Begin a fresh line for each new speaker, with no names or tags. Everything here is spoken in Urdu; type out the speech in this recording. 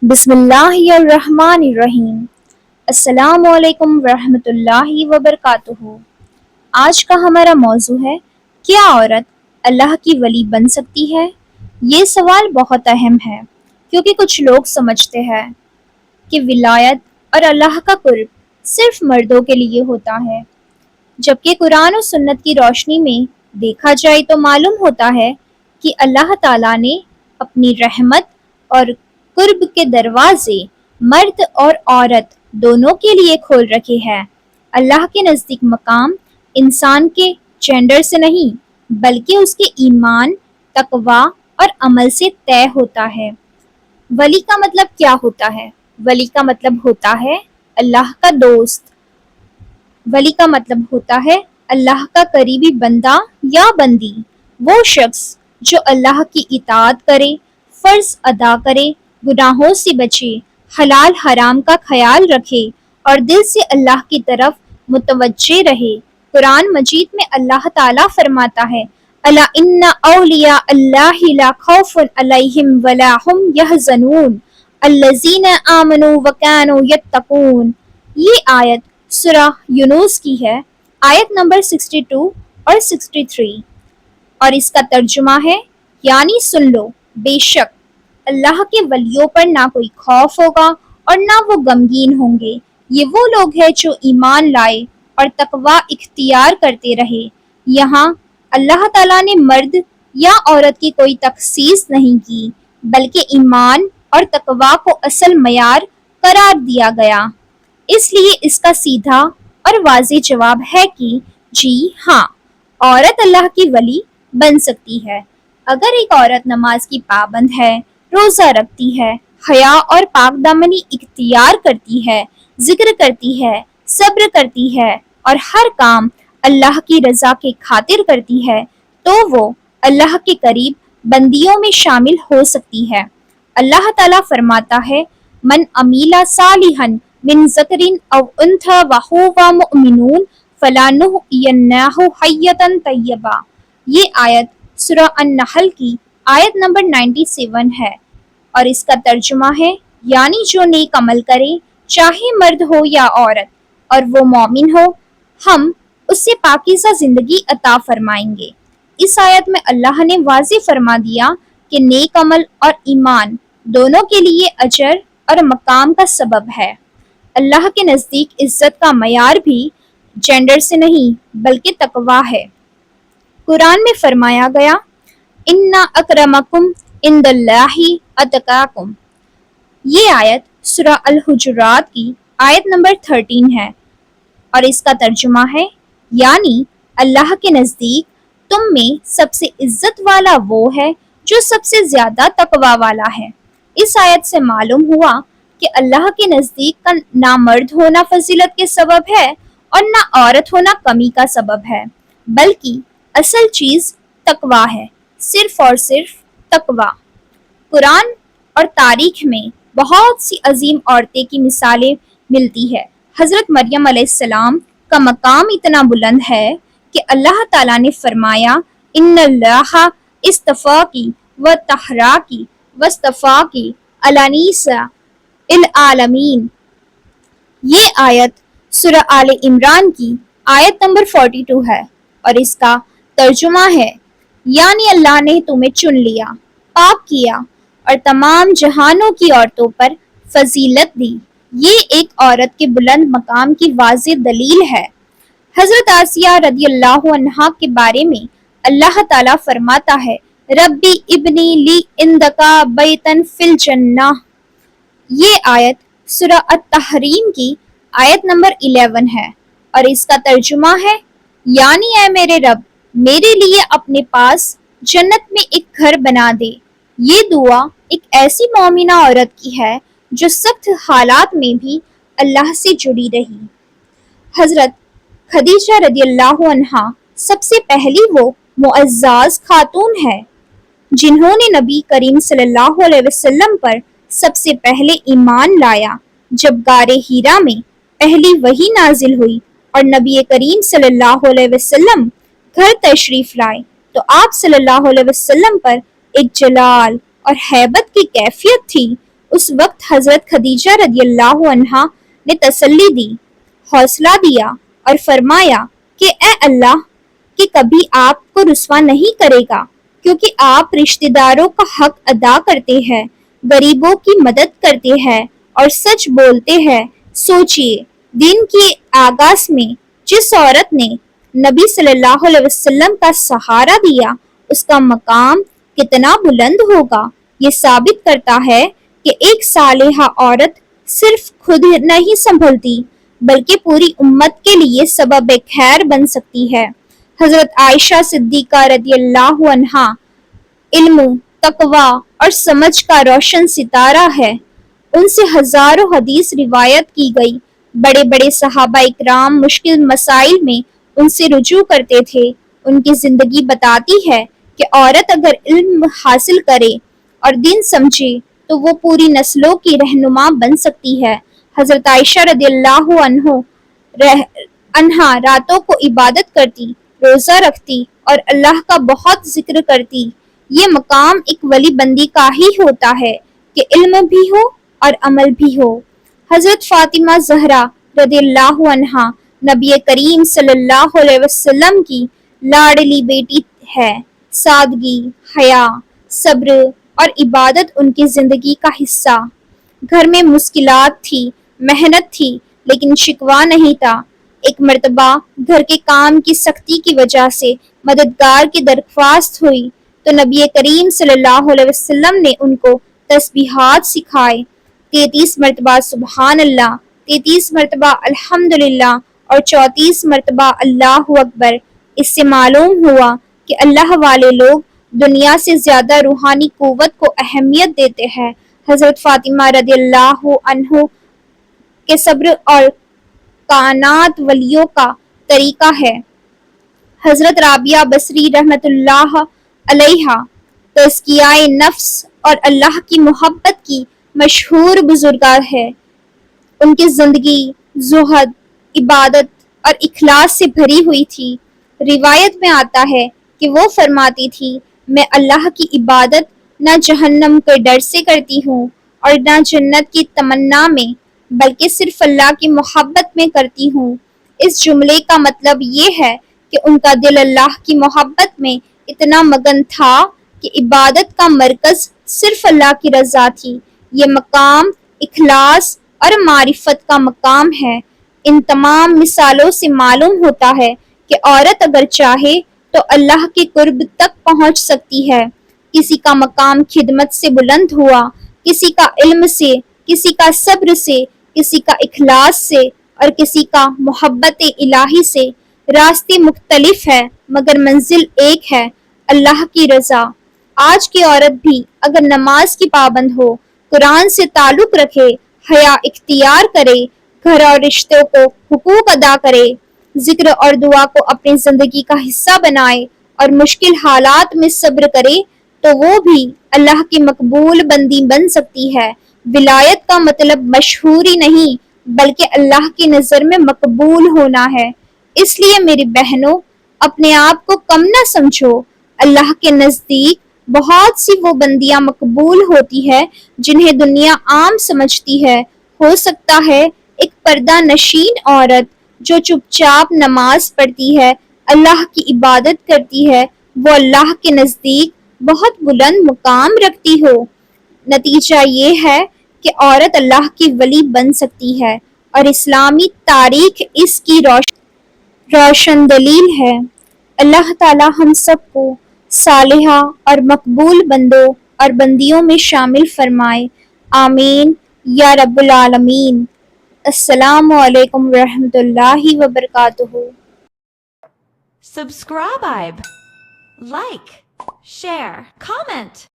بسم اللہ الرحمن الرحیم۔ السلام علیکم ورحمۃ اللہ وبرکاتہ۔ آج کا ہمارا موضوع ہے، کیا عورت اللہ کی ولی بن سکتی ہے؟ یہ سوال بہت اہم ہے کیونکہ کچھ لوگ سمجھتے ہیں کہ ولایت اور اللہ کا قرب صرف مردوں کے لیے ہوتا ہے، جبکہ قرآن و سنت کی روشنی میں دیکھا جائے تو معلوم ہوتا ہے کہ اللہ تعالیٰ نے اپنی رحمت اور قرب کے دروازے مرد اور عورت دونوں کے لیے کھول رکھے ہیں۔ اللہ کے نزدیک مقام انسان کے جینڈر سے نہیں بلکہ اس کے ایمان، تقوی اور عمل سے طے ہوتا ہے۔ ولی کا مطلب کیا ہوتا ہے؟ ولی کا مطلب ہوتا ہے اللہ کا دوست۔ ولی کا مطلب ہوتا ہے اللہ کا قریبی بندہ یا بندی، وہ شخص جو اللہ کی اطاعت کرے، فرض ادا کرے، گناہوں سے بچے، حلال حرام کا خیال رکھے اور دل سے اللہ کی طرف متوجہ رہے۔ قرآن مجید میں اللہ تعالیٰ فرماتا ہے، الا ان اولیاء اللہ لا خوف علیہم ولا هم یحزنون الذین آمنوا وکانوا یتقون۔ یہ آیت سورہ یونس کی ہے، آیت نمبر 62 اور 63، اور اس کا ترجمہ ہے یعنی سن لو، بے شک اللہ کے ولیوں پر نہ کوئی خوف ہوگا اور نہ وہ غمگین ہوں گے۔ یہ وہ لوگ ہیں جو ایمان لائے اور تقوی اختیار کرتے رہے۔ یہاں اللہ تعالیٰ نے مرد یا عورت کی کوئی تخصیص نہیں کی، بلکہ ایمان اور تقوی کو اصل معیار قرار دیا گیا۔ اس لیے اس کا سیدھا اور واضح جواب ہے کہ جی ہاں، عورت اللہ کی ولی بن سکتی ہے۔ اگر ایک عورت نماز کی پابند ہے، روزہ رکھتی ہے، حیا اور پاک دامنی اختیار کرتی ہے، ذکر کرتی ہے، صبر کرتی ہے اور ہر کام اللہ کی رضا کے خاطر کرتی ہے، تو وہ اللہ کے قریب بندیوں میں شامل ہو سکتی ہے۔ اللہ تعالیٰ فرماتا ہے، من عمل صالحا من ذکر او انثی وہو مؤمن فلنحیینہ حیۃ طیبہ۔ یہ آیت سورہ النحل کی آیت نمبر 97 ہے، اور اس کا ترجمہ ہے یعنی جو نیک عمل کرے، چاہے مرد ہو یا عورت، اور وہ مومن ہو، ہم اس سے پاکیزہ زندگی عطا فرمائیں گے۔ اس آیت میں اللہ نے واضح فرما دیا کہ نیک عمل اور ایمان دونوں کے لیے اجر اور مقام کا سبب ہے۔ اللہ کے نزدیک عزت کا معیار بھی جینڈر سے نہیں بلکہ تقوی ہے۔ قرآن میں فرمایا گیا، ان اکرمکم عند اللہ اتقاکم۔ یہ آیت سورہ الحجرات کی آیت نمبر 13 ہے، اور اس کا ترجمہ ہے یعنی اللہ کے نزدیک تم میں سب سے عزت والا وہ ہے جو سب سے زیادہ تقوی والا ہے۔ اس آیت سے معلوم ہوا کہ اللہ کے نزدیک کا نہ مرد ہونا فضیلت کے سبب ہے اور نہ عورت ہونا کمی کا سبب ہے، بلکہ اصل چیز تقوی ہے، صرف اور صرف تقوی۔ قرآن اور تاریخ میں بہت سی عظیم عورتیں کی مثالیں ملتی ہے۔ حضرت مریم علیہ السلام کا مقام اتنا بلند ہے کہ اللہ تعالیٰ نے فرمایا، ان اللہ اصطفاکی و طہراکی واصطفاکی علی نساء العالمین۔ یہ آیت سورہ آل عمران کی آیت نمبر 42 ہے، اور اس کا ترجمہ ہے یعنی اللہ نے تمہیں چن لیا، پاک کیا اور تمام جہانوں کی عورتوں پر فضیلت دی۔ یہ ایک عورت کے بلند مقام کی واضح دلیل ہے۔ حضرت آسیہ رضی اللہ عنہا کے بارے میں اللہ تعالیٰ فرماتا ہے، ربی ابنی لی عندک بیتا فی الجنہ۔ یہ آیت سورہ التحریم کی آیت نمبر 11 ہے، اور اس کا ترجمہ ہے یعنی اے میرے رب، میرے لیے اپنے پاس جنت میں ایک گھر بنا دے۔ یہ دعا ایک ایسی مومنہ عورت کی ہے جو سخت حالات میں بھی اللہ سے جڑی رہی۔ حضرت خدیجہ رضی اللہ عنہا سب سے پہلی وہ معزز خاتون ہے جنہوں نے نبی کریم صلی اللہ علیہ وسلم پر سب سے پہلے ایمان لایا۔ جب غار حرا میں پہلی وحی نازل ہوئی اور نبی کریم صلی اللہ علیہ وسلم گھر تشریف لائے تو آپ صلی اللہ علیہ وسلم پر ایک جلال اور ہیبت کی کیفیت تھی اس وقت حضرت خدیجہ رضی اللہ عنہا نے تسلی دی، حوصلہ دیا اور فرمایا کہ اے اللہ کہ کبھی آپ کو رسوا نہیں کرے گا، کیونکہ آپ رشتہ داروں کا حق ادا کرتے ہیں، غریبوں کی مدد کرتے ہیں اور سچ بولتے ہیں۔ سوچئے، دین کے آغاز میں جس عورت نے نبی صلی اللہ علیہ وسلم کا سہارا دیا، اس کا مقام کتنا بلند ہوگا۔ یہ ثابت کرتا ہے کہ ایک صالحہ عورت صرف خود نہیں سنبھلتی بلکہ پوری امت کے لیے سبب خیر بن سکتی ہے۔ حضرت عائشہ صدیقہ رضی اللہ عنہا علم، تقوی اور سمجھ کا روشن ستارہ ہے۔ ان سے ہزاروں حدیث روایت کی گئی۔ بڑے بڑے صحابہ اکرام مشکل مسائل میں ان سے رجوع کرتے تھے۔ ان کی زندگی بتاتی ہے کہ عورت اگر علم حاصل کرے اور دین سمجھے تو وہ پوری نسلوں کی رہنما بن سکتی ہے۔ حضرت عائشہ رضی اللہ عنہا راتوں کو عبادت کرتی، روزہ رکھتی اور اللہ کا بہت ذکر کرتی۔ یہ مقام ایک ولی بندی کا ہی ہوتا ہے کہ علم بھی ہو اور عمل بھی ہو۔ حضرت فاطمہ زہرا رضی اللہ عنہا نبی کریم صلی اللہ علیہ وسلم کی لاڈلی بیٹی ہے۔ سادگی، حیا، صبر اور عبادت ان کی زندگی کا حصہ۔ گھر میں مشکلات تھی، محنت تھی، لیکن شکوہ نہیں تھا۔ ایک مرتبہ گھر کے کام کی سختی کی وجہ سے مددگار کی درخواست ہوئی تو نبی کریم صلی اللہ علیہ وسلم نے ان کو تسبیحات سکھائے، 33 مرتبہ سبحان اللہ، 33 مرتبہ الحمدللہ اور 34 مرتبہ اللہ اکبر۔ اس سے معلوم ہوا کہ اللہ والے لوگ دنیا سے زیادہ روحانی قوت کو اہمیت دیتے ہیں۔ حضرت فاطمہ رضی اللہ عنہ کے صبر اور کائنات ولیوں کا طریقہ ہے۔ حضرت رابعہ بصری رحمۃ اللہ علیہا تزکیہ نفس اور اللہ کی محبت کی مشہور بزرگہ ہے۔ ان کی زندگی زہد، عبادت اور اخلاص سے بھری ہوئی تھی۔ روایت میں آتا ہے کہ وہ فرماتی تھی، میں اللہ کی عبادت نہ جہنم کے ڈر سے کرتی ہوں اور نہ جنت کی تمنا میں، بلکہ صرف اللہ کی محبت میں کرتی ہوں۔ اس جملے کا مطلب یہ ہے کہ ان کا دل اللہ کی محبت میں اتنا مگن تھا کہ عبادت کا مرکز صرف اللہ کی رضا تھی۔ یہ مقام اخلاص اور معرفت کا مقام ہے۔ ان تمام مثالوں سے معلوم ہوتا ہے کہ عورت اگر چاہے تو اللہ کے قرب تک پہنچ سکتی ہے۔ کسی کا مقام خدمت سے بلند ہوا، کسی کا علم سے، کسی کا صبر سے، کسی کا اخلاص سے اور کسی کا محبت الہی سے۔ راستے مختلف ہیں مگر منزل ایک ہے، اللہ کی رضا۔ آج کی عورت بھی اگر نماز کی پابند ہو، قرآن سے تعلق رکھے، حیا اختیار کرے، گھر اور رشتوں کو حقوق ادا کرے، ذکر اور دعا کو اپنی زندگی کا حصہ بنائے اور مشکل حالات میں صبر کرے تو وہ بھی اللہ کی مقبول بندی بن سکتی ہے۔ ولایت کا مطلب مشہوری نہیں بلکہ اللہ کی نظر میں مقبول ہونا ہے۔ اس لیے میری بہنوں، اپنے آپ کو کم نہ سمجھو۔ اللہ کے نزدیک بہت سی وہ بندیاں مقبول ہوتی ہے جنہیں دنیا عام سمجھتی ہے۔ ہو سکتا ہے ایک پردہ نشین عورت جو چپ چاپ نماز پڑھتی ہے، اللہ کی عبادت کرتی ہے، وہ اللہ کے نزدیک بہت بلند مقام رکھتی ہو۔ نتیجہ یہ ہے کہ عورت اللہ کی ولی بن سکتی ہے اور اسلامی تاریخ اس کی روشن دلیل ہے۔ اللہ تعالی ہم سب کو صالحہ اور مقبول بندوں اور بندیوں میں شامل فرمائے، آمین یا رب العالمین۔ السلام علیکم ورحمۃ اللہ وبرکاتہ۔
Subscribe, like, share, comment.